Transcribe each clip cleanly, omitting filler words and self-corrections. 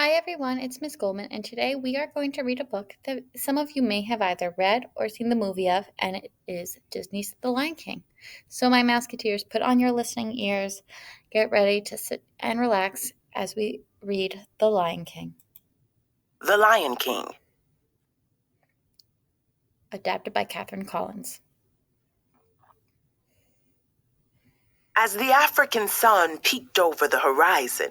Hi everyone, it's Miss Goldman, and today we are going to read a book that some of you may have either read or seen the movie of, and it is Disney's The Lion King. So, my Mouseketeers, put on your listening ears, get ready to sit and relax as we read The Lion King. The Lion King. Adapted by Catherine Collins. As the African sun peeked over the horizon,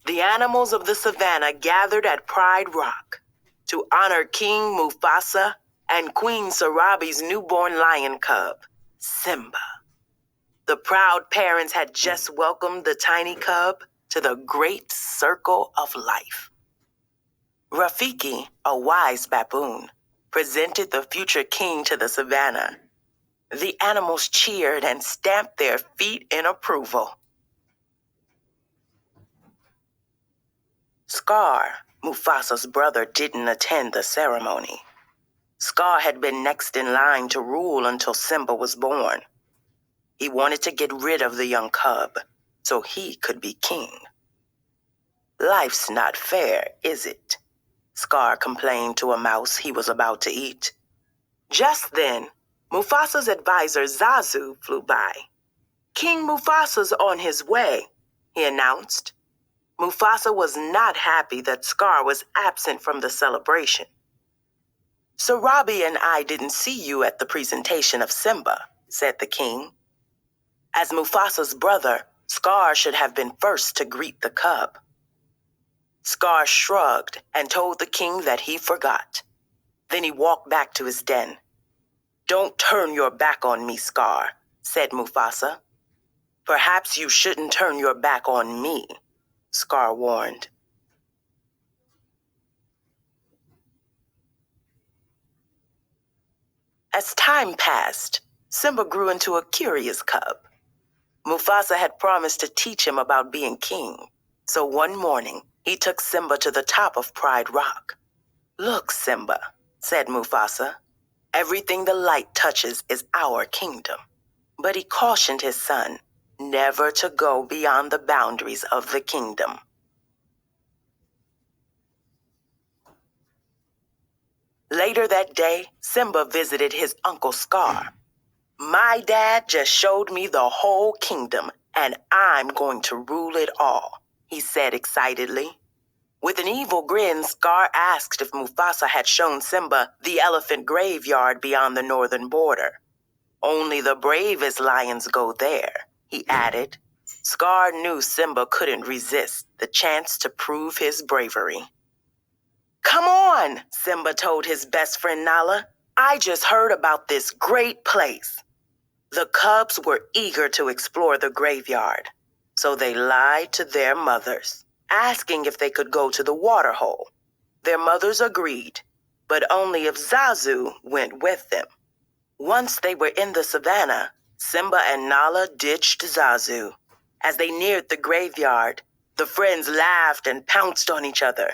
the animals of the savannah gathered at Pride Rock to honor King Mufasa and Queen Sarabi's newborn lion cub, Simba. The proud parents had just welcomed the tiny cub to the great circle of life. Rafiki, a wise baboon, presented the future king to the savannah. The animals cheered and stamped their feet in approval. Scar, Mufasa's brother, didn't attend the ceremony. Scar had been next in line to rule until Simba was born. He wanted to get rid of the young cub so he could be king. Life's not fair, is it? Scar complained to a mouse he was about to eat. Just then, Mufasa's advisor Zazu flew by. King Mufasa's on his way, he announced. Mufasa was not happy that Scar was absent from the celebration. Sarabi and I didn't see you at the presentation of Simba, said the king. As Mufasa's brother, Scar should have been first to greet the cub. Scar shrugged and told the king that he forgot. Then he walked back to his den. Don't turn your back on me, Scar, said Mufasa. Perhaps you shouldn't turn your back on me, Scar warned. As time passed, Simba grew into a curious cub. Mufasa had promised to teach him about being king, so one morning he took Simba to the top of Pride Rock. Look, Simba, said Mufasa, everything the light touches is our kingdom. But he cautioned his son never to go beyond the boundaries of the kingdom. Later that day, Simba visited his uncle Scar. My dad just showed me the whole kingdom, and I'm going to rule it all, he said excitedly. With an evil grin, Scar asked if Mufasa had shown Simba the elephant graveyard beyond the northern border. Only the bravest lions go there, he added. Scar knew Simba couldn't resist the chance to prove his bravery. Come on, Simba told his best friend Nala. I just heard about this great place. The cubs were eager to explore the graveyard, so they lied to their mothers, asking if they could go to the waterhole. Their mothers agreed, but only if Zazu went with them. Once they were in the savannah, Simba and Nala ditched Zazu. As they neared the graveyard, the friends laughed and pounced on each other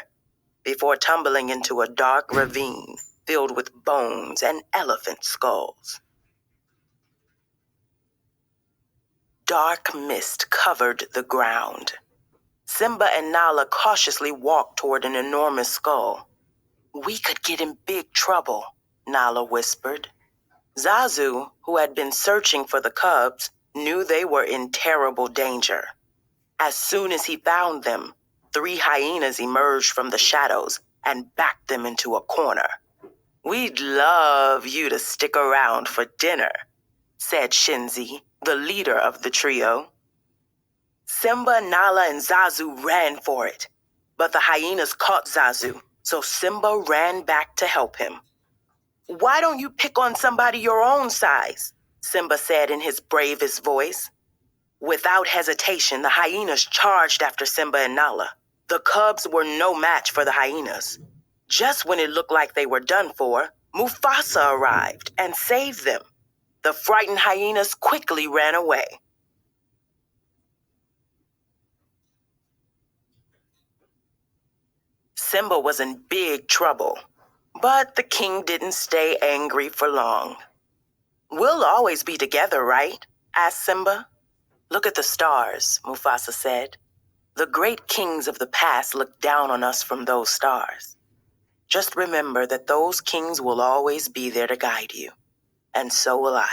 before tumbling into a dark ravine filled with bones and elephant skulls. Dark mist covered the ground. Simba and Nala cautiously walked toward an enormous skull. We could get in big trouble, Nala whispered. Zazu, who had been searching for the cubs, knew they were in terrible danger. As soon as he found them, 3 hyenas emerged from the shadows and backed them into a corner. We'd love you to stick around for dinner, said Shinzi, the leader of the trio. Simba, Nala, and Zazu ran for it, but the hyenas caught Zazu, so Simba ran back to help him. Why don't you pick on somebody your own size? Simba said in his bravest voice. Without hesitation, the hyenas charged after Simba and Nala. The cubs were no match for the hyenas. Just when it looked like they were done for, Mufasa arrived and saved them. The frightened hyenas quickly ran away. Simba was in big trouble, but the king didn't stay angry for long. We'll always be together, right? Asked Simba. Look at the stars, Mufasa said. The great kings of the past looked down on us from those stars. Just remember that those kings will always be there to guide you, and so will I.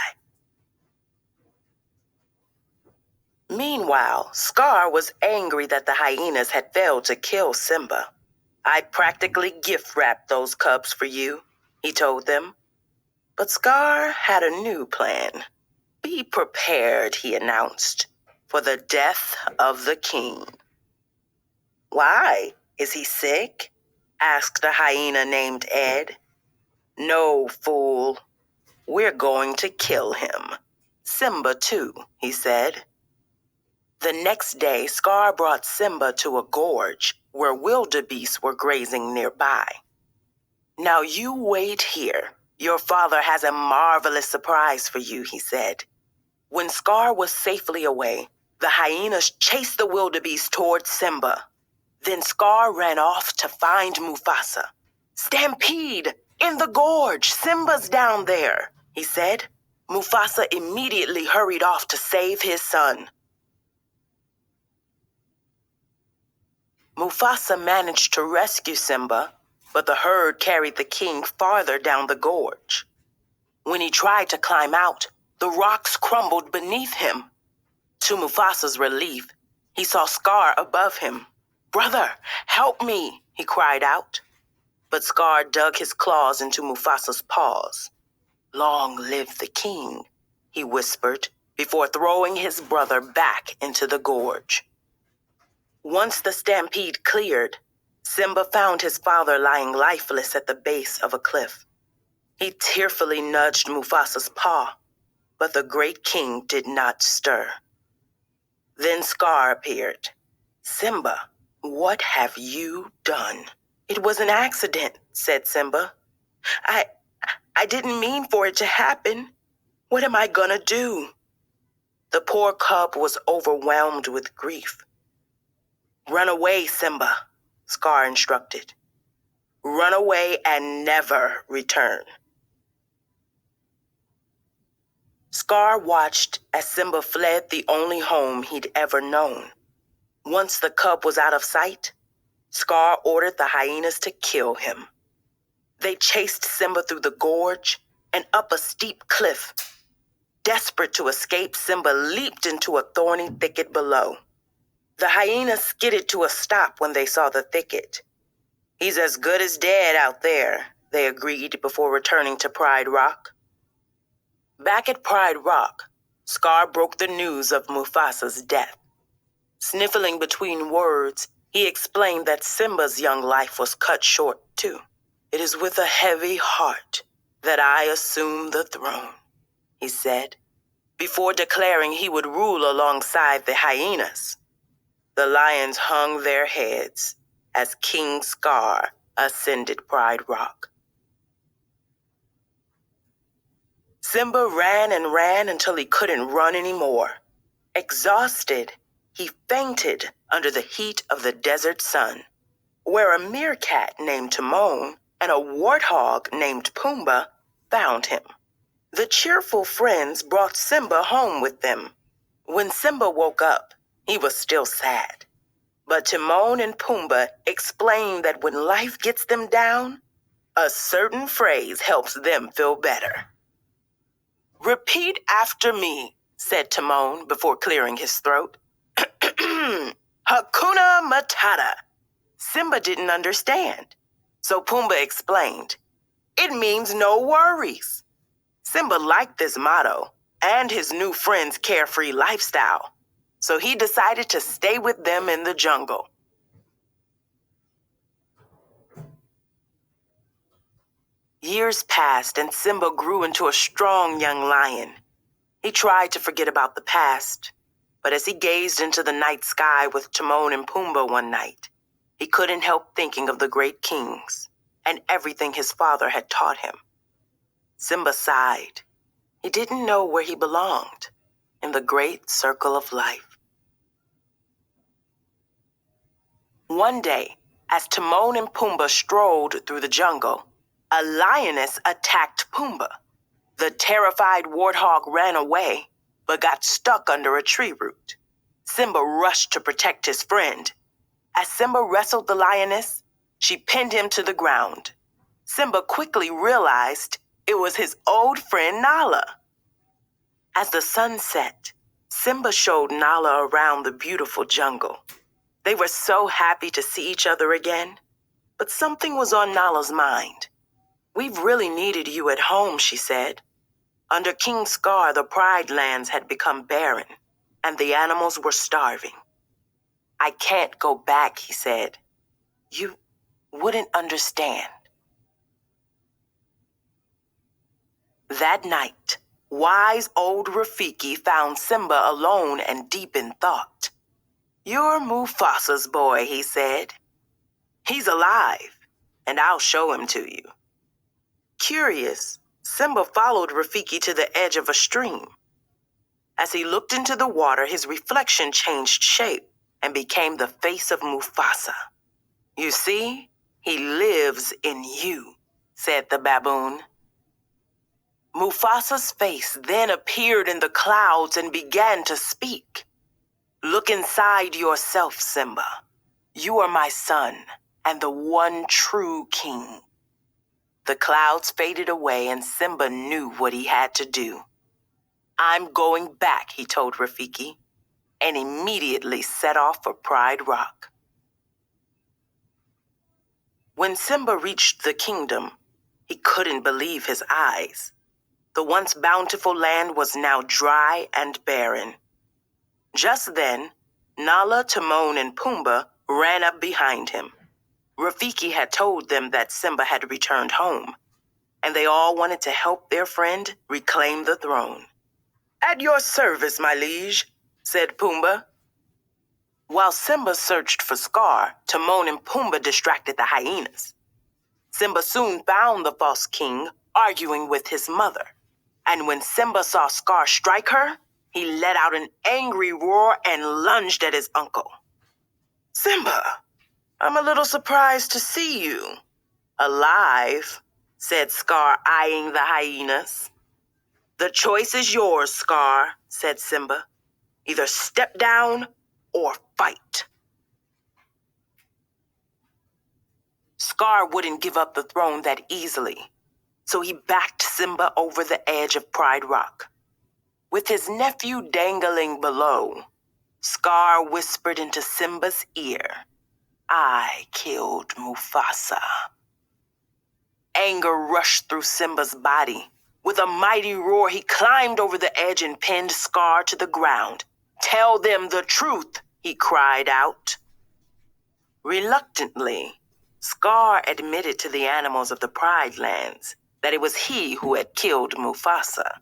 Meanwhile, Scar was angry that the hyenas had failed to kill Simba. I practically gift-wrapped those cubs for you, he told them. But Scar had a new plan. Be prepared, he announced, for the death of the king. Why? Is he sick? Asked a hyena named Ed. No, fool. We're going to kill him. Simba, too, he said. The next day, Scar brought Simba to a gorge where wildebeest were grazing nearby. Now you wait here. Your father has a marvelous surprise for you, he said. When Scar was safely away, the hyenas chased the wildebeest towards Simba. Then Scar ran off to find Mufasa. Stampede! In the gorge! Simba's down there, he said. Mufasa immediately hurried off to save his son. Mufasa managed to rescue Simba, but the herd carried the king farther down the gorge. When he tried to climb out, the rocks crumbled beneath him. To Mufasa's relief, he saw Scar above him. "Brother, help me," he cried out. But Scar dug his claws into Mufasa's paws. "Long live the king," he whispered, before throwing his brother back into the gorge. Once the stampede cleared, Simba found his father lying lifeless at the base of a cliff. He tearfully nudged Mufasa's paw, but the great king did not stir. Then Scar appeared. "Simba, what have you done?" "It was an accident," said Simba. I didn't mean for it to happen. What am I gonna do?" The poor cub was overwhelmed with grief. "Run away, Simba," Scar instructed. "Run away and never return." Scar watched as Simba fled the only home he'd ever known. Once the cub was out of sight, Scar ordered the hyenas to kill him. They chased Simba through the gorge and up a steep cliff. Desperate to escape, Simba leaped into a thorny thicket below. The hyenas skidded to a stop when they saw the thicket. "He's as good as dead out there," they agreed before returning to Pride Rock. Back at Pride Rock, Scar broke the news of Mufasa's death. Sniffling between words, he explained that Simba's young life was cut short, too. "It is with a heavy heart that I assume the throne," he said, before declaring he would rule alongside the hyenas. The lions hung their heads as King Scar ascended Pride Rock. Simba ran and ran until he couldn't run anymore. Exhausted, he fainted under the heat of the desert sun, where a meerkat named Timon and a warthog named Pumbaa found him. The cheerful friends brought Simba home with them. When Simba woke up, he was still sad. But Timon and Pumbaa explained that when life gets them down, a certain phrase helps them feel better. "Repeat after me," said Timon before clearing his throat. "Hakuna Matata." Simba didn't understand, so Pumbaa explained. "It means no worries." Simba liked this motto and his new friend's carefree lifestyle, so he decided to stay with them in the jungle. Years passed and Simba grew into a strong young lion. He tried to forget about the past, but as he gazed into the night sky with Timon and Pumbaa one night, he couldn't help thinking of the great kings and everything his father had taught him. Simba sighed. He didn't know where he belonged in the great circle of life. One day, as Timon and Pumbaa strolled through the jungle, a lioness attacked Pumbaa. The terrified warthog ran away, but got stuck under a tree root. Simba rushed to protect his friend. As Simba wrestled the lioness, she pinned him to the ground. Simba quickly realized it was his old friend Nala. As the sun set, Simba showed Nala around the beautiful jungle. They were so happy to see each other again, but something was on Nala's mind. "We've really needed you at home," she said. "Under King Scar, the Pride Lands had become barren, and the animals were starving." "I can't go back," he said. "You wouldn't understand." That night, wise old Rafiki found Simba alone and deep in thought. "You're Mufasa's boy," he said. "He's alive, and I'll show him to you." Curious, Simba followed Rafiki to the edge of a stream. As he looked into the water, his reflection changed shape and became the face of Mufasa. "You see, he lives in you," said the baboon. Mufasa's face then appeared in the clouds and began to speak. "Look inside yourself, Simba. You are my son and the one true king." The clouds faded away and Simba knew what he had to do. "I'm going back," he told Rafiki, and immediately set off for Pride Rock. When Simba reached the kingdom, he couldn't believe his eyes. The once bountiful land was now dry and barren. Just then, Nala, Timon, and Pumbaa ran up behind him. Rafiki had told them that Simba had returned home, and they all wanted to help their friend reclaim the throne. "At your service, my liege," said Pumbaa. While Simba searched for Scar, Timon and Pumbaa distracted the hyenas. Simba soon found the false king arguing with his mother, and when Simba saw Scar strike her, he let out an angry roar and lunged at his uncle. "Simba, I'm a little surprised to see you." "Alive," said Scar, eyeing the hyenas. "The choice is yours, Scar," said Simba. "Either step down or fight." Scar wouldn't give up the throne that easily, so he backed Simba over the edge of Pride Rock. With his nephew dangling below, Scar whispered into Simba's ear, "I killed Mufasa." Anger rushed through Simba's body. With a mighty roar, he climbed over the edge and pinned Scar to the ground. "Tell them the truth," he cried out. Reluctantly, Scar admitted to the animals of the Pride Lands that it was he who had killed Mufasa.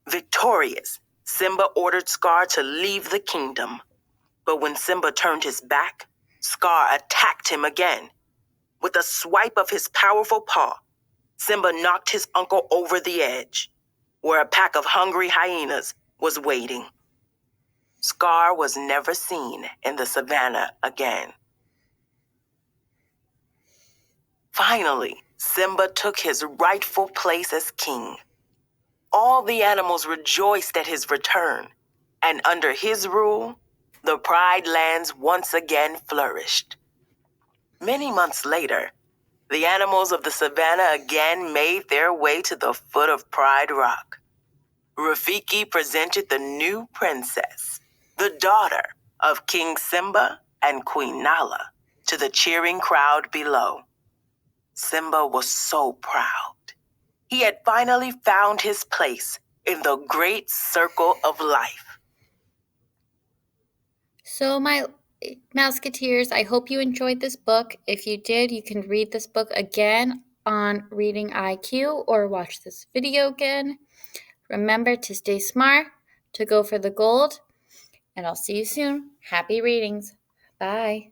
Victorious, Simba ordered Scar to leave the kingdom. But when Simba turned his back, Scar attacked him again. With a swipe of his powerful paw, Simba knocked his uncle over the edge, where a pack of hungry hyenas was waiting. Scar was never seen in the savannah again. Finally, Simba took his rightful place as king. All the animals rejoiced at his return, and under his rule, the Pride Lands once again flourished. Many months later, the animals of the savannah again made their way to the foot of Pride Rock. Rafiki presented the new princess, the daughter of King Simba and Queen Nala, to the cheering crowd below. Simba was so proud. He had finally found his place in the great circle of life. So, my Mouseketeers, I hope you enjoyed this book. If you did, you can read this book again on Reading IQ or watch this video again. Remember to stay smart, to go for the gold, and I'll see you soon. Happy readings. Bye.